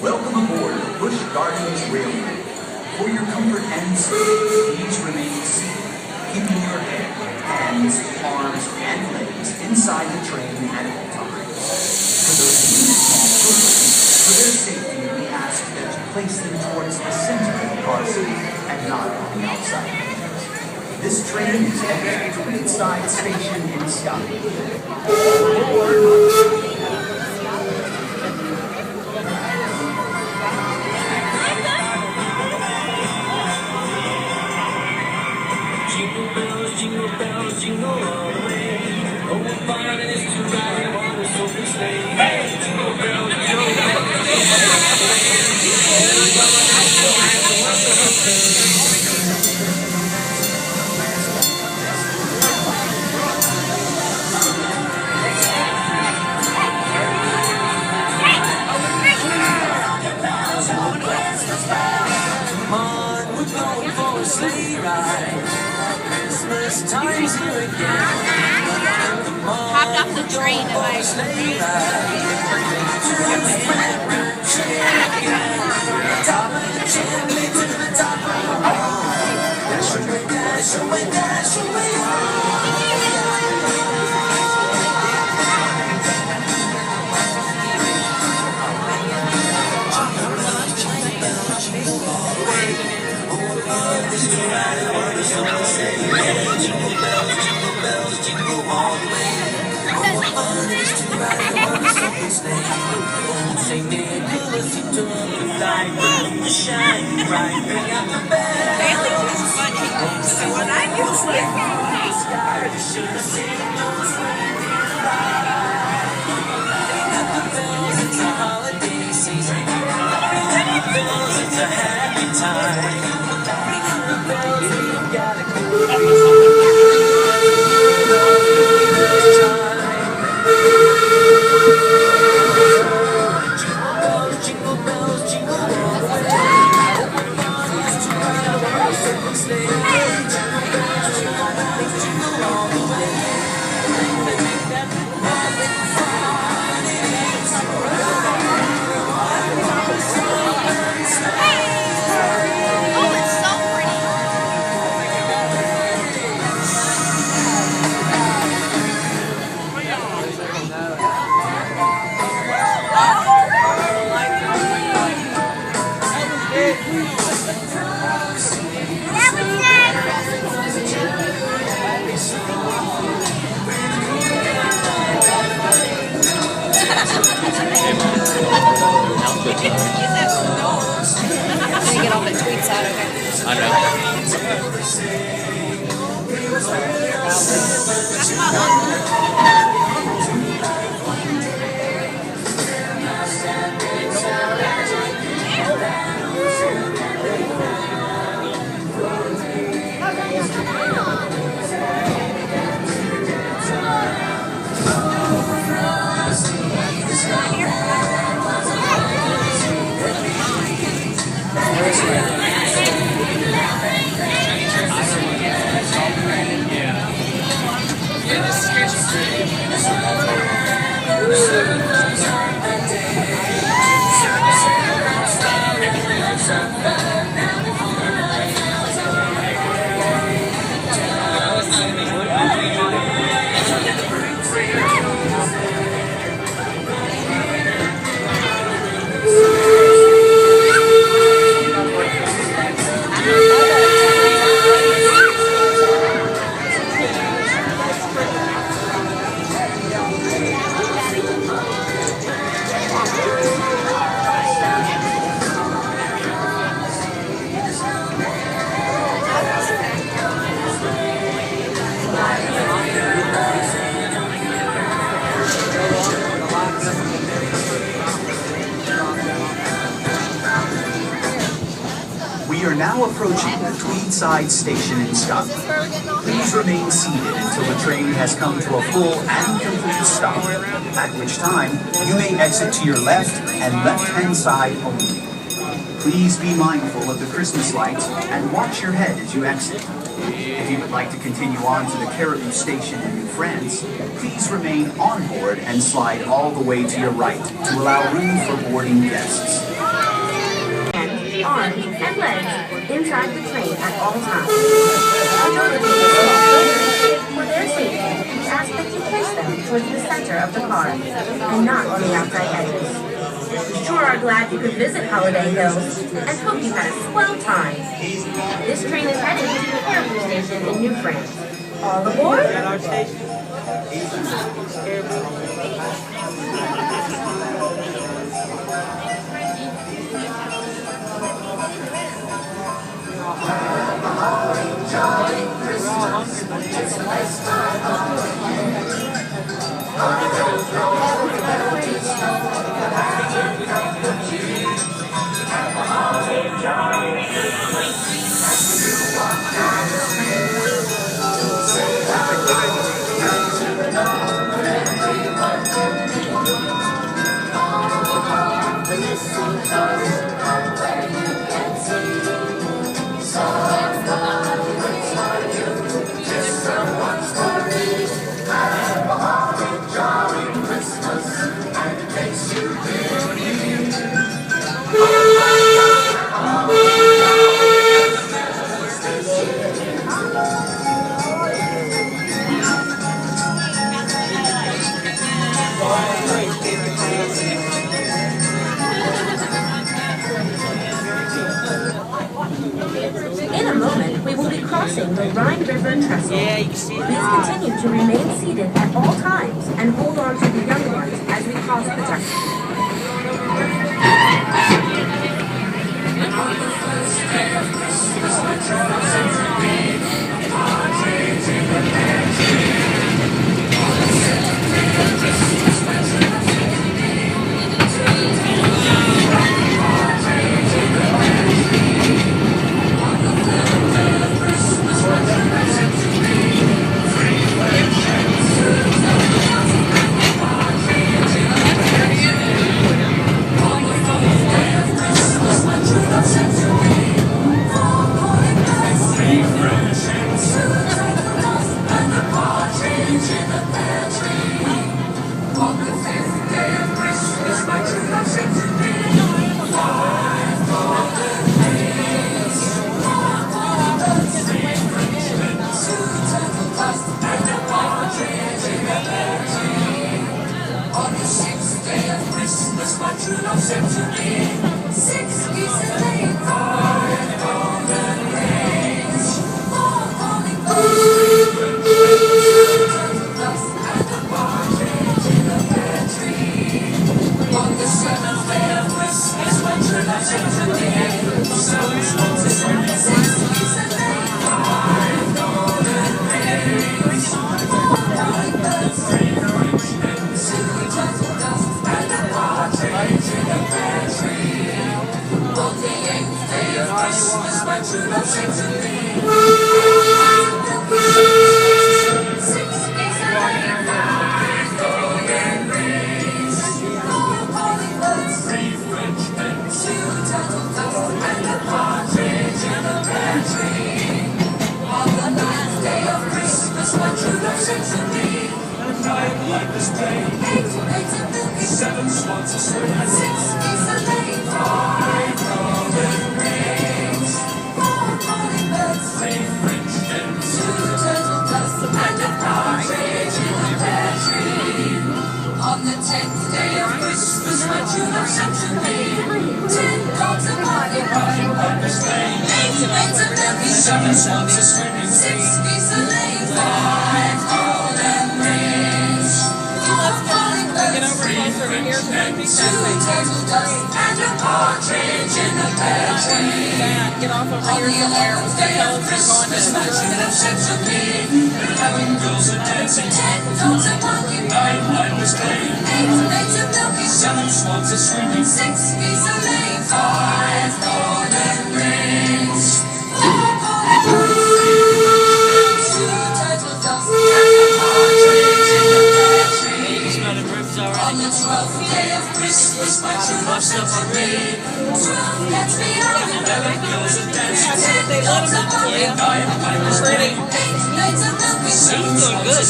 Welcome aboard the Busch Gardens Railway. For your comfort and safety, please remain seated, keeping your head, hands, arms, and legs inside the train at all times. For those of you with small children, for their safety, we ask that you place them towards the center of the car seat and not on the outside edges. This train is headed to Tweedside Station in Scotland. Jingle bells, jingle all the way. Oh, what fun it is to ride on a open sleigh. Hey, jingle bells, jingle Come on, we're going for a sleigh ride. Christmas time's here again. Come on, Hopped off the train and I sleigh ride. Top of the chimney to the top of the wall. Dash away, dash away, dash away. Saint Nicholas, he took the light from the shining bright. Bring out the bell. Bailey was funny. So when I use You should have seen those reindeer ride. Ring out the bells, it's a holiday season. Ring the bells, it's a happy time. Ring out the bells, we've got a good reason. Gonna get all the tweets out, okay? I We are now approaching the Tweedside Station in Scotland. Please remain seated until the train has come to a full and complete stop, at which time you may exit to your left and left-hand side only. Please be mindful of the Christmas lights and watch your head as you exit. If you would like to continue on to the Caribou Station in New France, please remain on board and slide all the way to your right to allow room for boarding guests. arms, and legs inside the train at all times. Although the baby children, for their safety, we ask that you place them towards the center of the car and not on the outside edges. We sure are glad you could visit Holiday Hills and hope you had a swell time. This train is headed to the Carrefour station in New France. All aboard? In a moment, we will be crossing the Rhine River Trestle. Please continue to remain seated at all times and hold on to the young ones as we cross the trestle. Get off over here somewhere. The fellas are going to Seven swans are swimming. 6 geese are laying. 5 golden rings. 4 golden rings. 2 turtle doves and a partridge in the pear tree. On the 12th day of Christmas, my true love separated. 12 cats beyond the 11 girls are dancing. 10 dogs are barking. 9 pipers playing. 8 nights of milking. 7 swans are